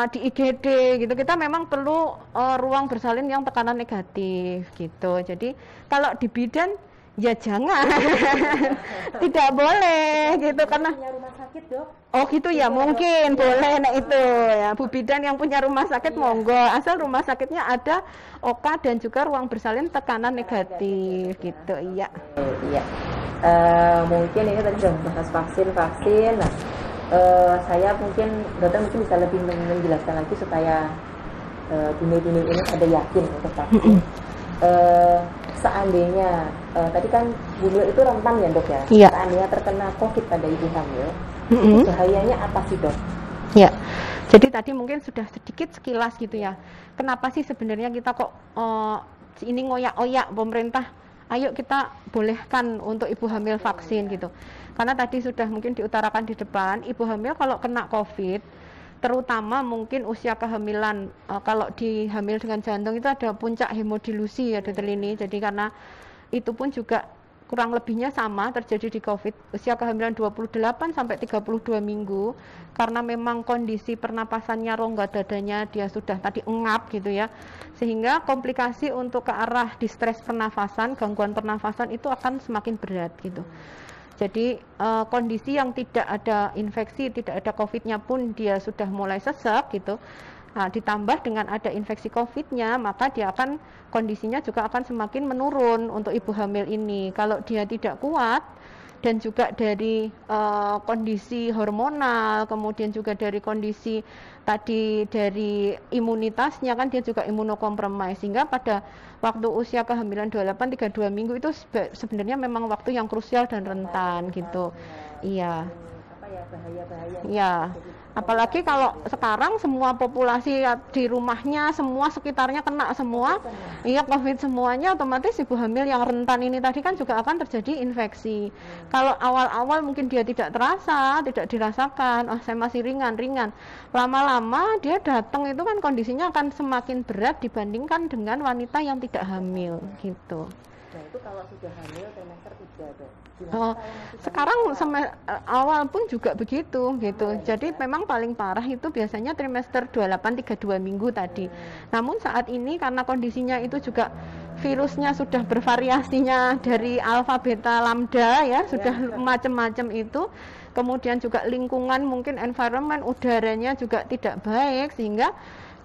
di IGD gitu. Kita memang perlu ruang bersalin yang tekanan negatif gitu. Jadi kalau di bidan ya jangan. Tidak boleh gitu, karena punya rumah sakit dok. Oh gitu ya, mungkin boleh nah itu ya, Bu bidan yang punya rumah sakit monggo, asal rumah sakitnya ada OK dan juga ruang bersalin tekanan negatif gitu. Iya. Iya. Mungkin ini tadi sudah bahas vaksin. Nah, saya mungkin dokter mungkin bisa lebih menjelaskan lagi supaya dini-dini ini ada yakin untuk vaksin. Seandainya tadi kan hamil itu rentan ya dok ya. Iya. Seandainya terkena COVID pada ibu hamil, itu bahayanya apa sih dok? Ya. Jadi tadi mungkin sudah sedikit sekilas gitu ya. Kenapa sih sebenarnya kita kok ini ngoyak-oyak pemerintah? Ayo kita bolehkan untuk ibu hamil vaksin gitu. Karena tadi sudah mungkin diutarakan di depan, ibu hamil kalau kena COVID, terutama mungkin usia kehamilan, kalau dihamil dengan jantung itu ada puncak hemodilusi ya Dokter Lini. Jadi karena itu pun juga kurang lebihnya sama terjadi di COVID, usia kehamilan 28 sampai 32 minggu, karena memang kondisi pernapasannya, rongga dadanya dia sudah tadi engap gitu ya, sehingga komplikasi untuk ke arah distres pernafasan, gangguan pernafasan itu akan semakin berat gitu. Jadi kondisi yang tidak ada infeksi, tidak ada COVID-nya pun dia sudah mulai sesek gitu. Nah, ditambah dengan ada infeksi COVID-nya, maka dia akan kondisinya juga akan semakin menurun untuk ibu hamil ini. Kalau dia tidak kuat dan juga dari kondisi hormonal, kemudian juga dari kondisi tadi dari imunitasnya kan dia juga imunokompromis, sehingga pada waktu usia kehamilan 28-32 minggu itu sebenarnya memang waktu yang krusial dan rentan gitu. Iya. Apa ya, bahaya-bahaya. Ya, apalagi kalau sekarang semua populasi di rumahnya, semua sekitarnya kena semua, iya COVID semuanya, otomatis ibu hamil yang rentan ini tadi kan juga akan terjadi infeksi. Kalau awal-awal mungkin dia tidak terasa, tidak dirasakan, oh saya masih ringan-ringan. Lama-lama dia datang itu kan kondisinya akan semakin berat dibandingkan dengan wanita yang tidak hamil gitu. Nah itu kalau sudah hamil trimester 3 tuh. Oh, sekarang awal pun juga begitu gitu. Jadi memang paling parah itu biasanya trimester 28-32 minggu tadi. Namun saat ini karena kondisinya itu juga virusnya sudah bervariasinya dari alfa, beta, lambda ya, sudah macam-macam itu. Kemudian juga lingkungan mungkin environment udaranya juga tidak baik sehingga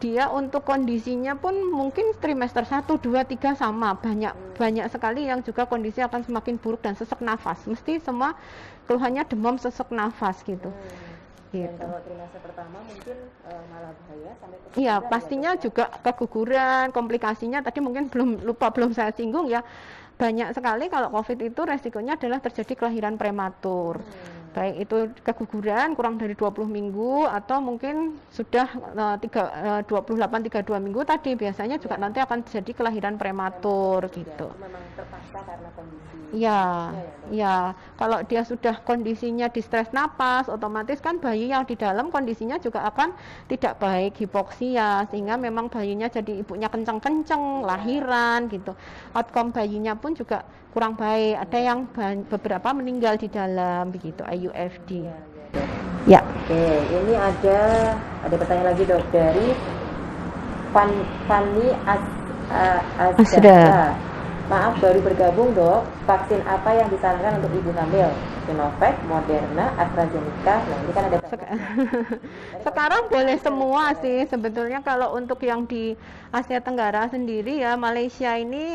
dia untuk kondisinya pun mungkin trimester 1, 2, 3 sama, banyak sekali yang juga kondisi akan semakin buruk dan sesak nafas. Mesti semua keluhannya demam, sesak nafas gitu. Dan kalau trimester pertama mungkin malah bahaya sampai ke iya, pastinya juga keguguran, komplikasinya tadi mungkin belum saya singgung ya. Banyak sekali kalau COVID itu resikonya adalah terjadi kelahiran prematur. Baik itu keguguran kurang dari 20 minggu atau mungkin sudah 28-32 minggu tadi biasanya juga nanti akan terjadi kelahiran prematur gitu. Memang terpaksa karena kondisi. Ya, kalau dia sudah kondisinya distres napas, otomatis kan bayi yang di dalam kondisinya juga akan tidak baik, hipoksia, sehingga memang bayinya jadi ibunya kenceng-kenceng, lahiran gitu. Outcome bayinya pun juga kurang baik, ada yang beberapa meninggal di dalam begitu, IUFD. Ya. Oke, ini ada pertanyaan lagi dok dari Fanny Azda. Maaf baru bergabung dok, vaksin apa yang disarankan untuk ibu hamil? Sinovac, Moderna, AstraZeneca. Nah ini kan ada sekarang boleh semua sih sebetulnya. Kalau untuk yang di Asia Tenggara sendiri ya, Malaysia ini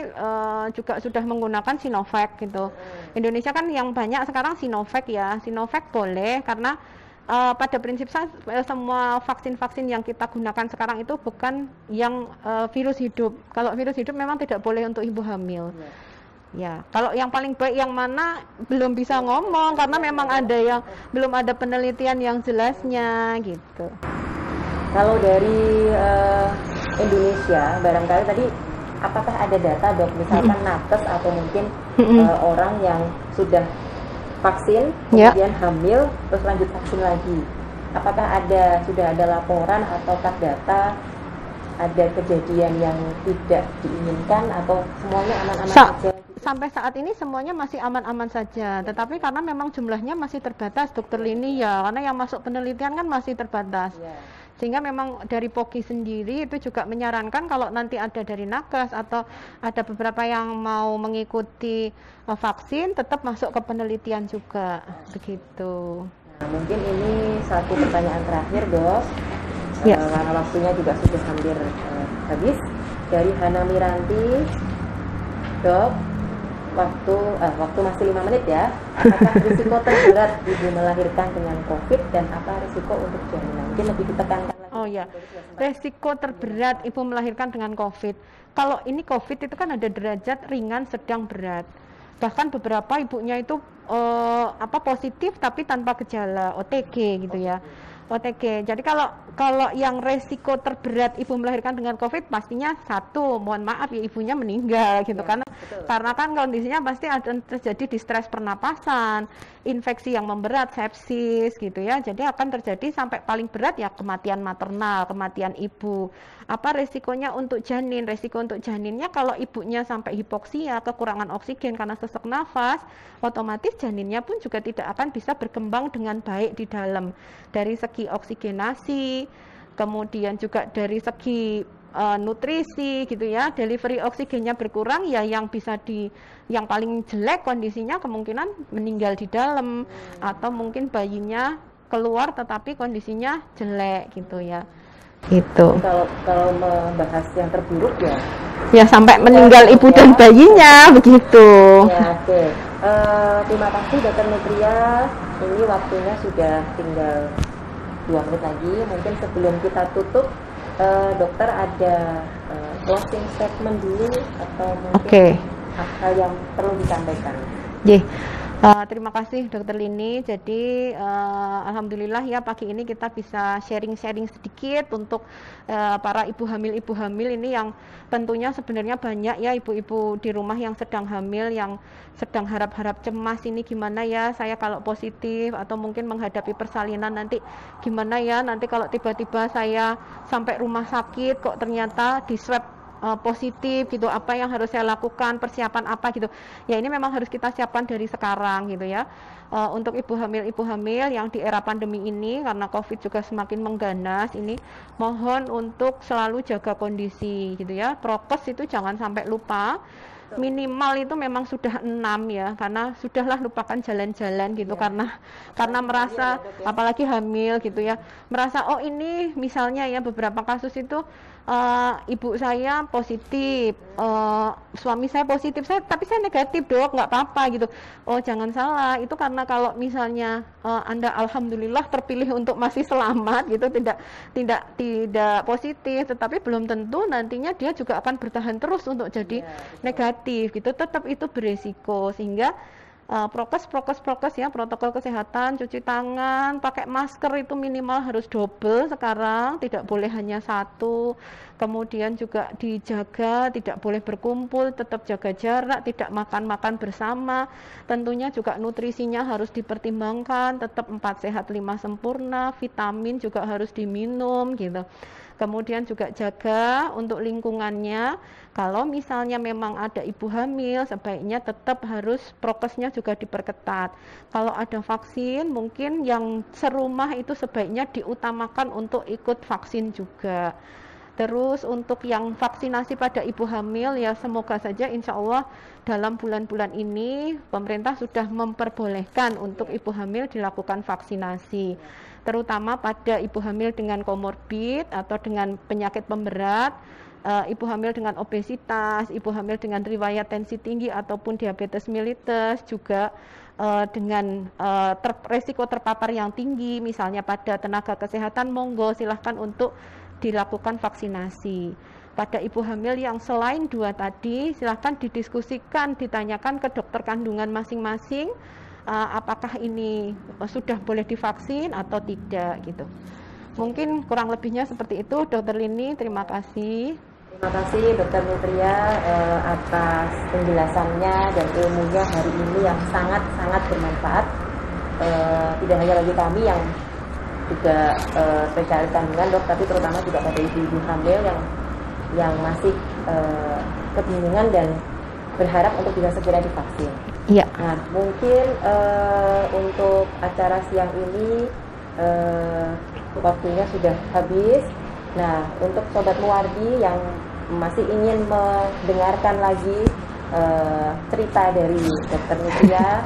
juga sudah menggunakan Sinovac gitu. Indonesia kan yang banyak sekarang Sinovac ya. Sinovac boleh karena pada prinsip semua vaksin-vaksin yang kita gunakan sekarang itu bukan yang virus hidup. Kalau virus hidup memang tidak boleh untuk ibu hamil. Ya, kalau yang paling baik yang mana belum bisa ngomong karena memang ada yang belum ada penelitian yang jelasnya gitu. Kalau dari Indonesia, barangkali tadi apakah ada data dok, misalkan nakes atau mungkin orang yang sudah vaksin kemudian hamil terus lanjut vaksin lagi, apakah sudah ada laporan ataukah data ada kejadian yang tidak diinginkan atau semuanya aman-aman saja? Sampai saat ini semuanya masih aman-aman saja, tetapi karena memang jumlahnya masih terbatas dokter Lini ya, karena yang masuk penelitian kan masih terbatas. Sehingga memang dari POGI sendiri itu juga menyarankan kalau nanti ada dari nakes atau ada beberapa yang mau mengikuti vaksin tetap masuk ke penelitian juga begitu. Nah, mungkin ini satu pertanyaan terakhir dok, karena waktunya juga sudah hampir habis. Dari Hana Miranti, dok, waktu masih 5 menit ya. Apakah risiko terberat ibu melahirkan dengan COVID dan apa risiko untuk jaminan? Mungkin lebih ditekankan lagi. Oh ya, risiko terberat ibu melahirkan dengan COVID. Kalau ini COVID itu kan ada derajat ringan, sedang, berat. Bahkan beberapa ibunya itu positif tapi tanpa gejala, OTG gitu ya. OTG. Jadi kalau yang resiko terberat ibu melahirkan dengan COVID pastinya satu, mohon maaf ya ibunya meninggal gitu karena kan kondisinya pasti ada terjadi distres pernapasan, infeksi yang memberat, sepsis gitu ya. Jadi akan terjadi sampai paling berat ya kematian maternal, kematian ibu. Apa resikonya untuk janin? Resiko untuk janinnya kalau ibunya sampai hipoksia, kekurangan oksigen karena sesak nafas, otomatis janinnya pun juga tidak akan bisa berkembang dengan baik di dalam. Dari segi oksigenasi, kemudian juga dari segi nutrisi gitu ya, delivery oksigennya berkurang ya, yang paling jelek kondisinya kemungkinan meninggal di dalam, atau mungkin bayinya keluar tetapi kondisinya jelek gitu ya. Itu. Kalau membahas yang terburuk ya sampai meninggal ibu dan bayinya begitu. Ya, oke. Terima kasih Dokter Nutria. Ini waktunya sudah tinggal 2 menit lagi. Mungkin sebelum kita tutup, dokter ada closing statement dulu atau mungkin hal yang perlu disampaikan. Terima kasih Dokter Lini. Jadi alhamdulillah ya pagi ini kita bisa sharing-sharing sedikit untuk para ibu hamil ini yang tentunya sebenarnya banyak ya ibu-ibu di rumah yang sedang hamil, yang sedang harap-harap cemas ini gimana ya saya kalau positif, atau mungkin menghadapi persalinan nanti gimana ya nanti kalau tiba-tiba saya sampai rumah sakit kok ternyata di swab positif gitu, apa yang harus saya lakukan, persiapan apa gitu ya. Ini memang harus kita siapkan dari sekarang gitu ya. Untuk ibu hamil yang di era pandemi ini karena COVID juga semakin mengganas ini, mohon untuk selalu jaga kondisi gitu ya. Prokes itu jangan sampai lupa, minimal itu memang sudah 6 ya, karena sudahlah lupakan jalan-jalan gitu ya. karena merasa ya, apalagi hamil gitu ya, merasa oh ini misalnya ya beberapa kasus itu ibu saya positif, suami saya positif, tapi saya negatif dok, nggak apa-apa gitu. Oh jangan salah, itu karena kalau misalnya Anda alhamdulillah terpilih untuk masih selamat gitu, tidak positif, tetapi belum tentu nantinya dia juga akan bertahan terus untuk jadi negatif gitu, tetap itu beresiko. Sehingga prokes ya, protokol kesehatan, cuci tangan, pakai masker itu minimal harus double sekarang, tidak boleh hanya 1. Kemudian juga dijaga, tidak boleh berkumpul, tetap jaga jarak, tidak makan bersama. Tentunya juga nutrisinya harus dipertimbangkan, tetap 4 sehat 5 sempurna, vitamin juga harus diminum gitu. Kemudian juga jaga untuk lingkungannya. Kalau misalnya memang ada ibu hamil, sebaiknya tetap harus prokesnya juga diperketat. Kalau ada vaksin, mungkin yang serumah itu sebaiknya diutamakan untuk ikut vaksin juga. Terus untuk yang vaksinasi pada ibu hamil ya, semoga saja insya Allah dalam bulan-bulan ini pemerintah sudah memperbolehkan untuk ibu hamil dilakukan vaksinasi, terutama pada ibu hamil dengan komorbid atau dengan penyakit pemberat, ibu hamil dengan obesitas, ibu hamil dengan riwayat tensi tinggi ataupun diabetes mellitus, juga dengan resiko terpapar yang tinggi, misalnya pada tenaga kesehatan, monggo silahkan untuk dilakukan vaksinasi. Pada ibu hamil yang selain 2 tadi, silahkan didiskusikan, ditanyakan ke dokter kandungan masing-masing, apakah ini sudah boleh divaksin atau tidak gitu. Mungkin kurang lebihnya seperti itu Dokter Lini, terima kasih. Terima kasih Dokter Nutria atas penjelasannya dan ilmunya hari ini yang sangat-sangat bermanfaat. Tidak hanya bagi kami yang juga spesialis kandungan dok, tapi terutama juga pada ibu-ibu hamil yang masih kebingungan dan berharap untuk bisa segera divaksin. Iya. Nah, mungkin untuk acara siang ini waktunya sudah habis. Nah, untuk Sobat Muwardi yang masih ingin mendengarkan lagi cerita dari Dokter Nutria,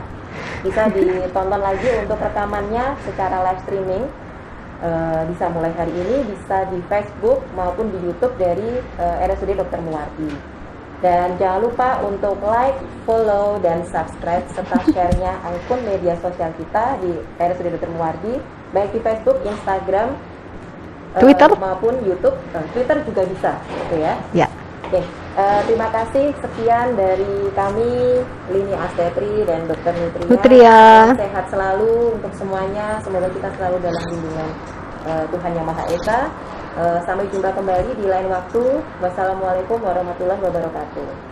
bisa ditonton lagi untuk rekamannya secara live streaming. Bisa mulai hari ini, bisa di Facebook maupun di YouTube dari RSUD Dr. Muwardi. Dan jangan lupa untuk like, follow, dan subscribe serta share-nya akun media sosial kita di RSUD Dr. Muwardi, baik di Facebook, Instagram, Twitter maupun YouTube. Twitter juga bisa, gitu ya. Ya. Oke, terima kasih. Sekian dari kami, Lini Astetri dan Dokter Nutria. Sehat selalu untuk semuanya. Semoga kita selalu dalam lindungan Tuhan Yang Maha Esa. Sampai jumpa kembali di lain waktu. Wassalamualaikum warahmatullahi wabarakatuh.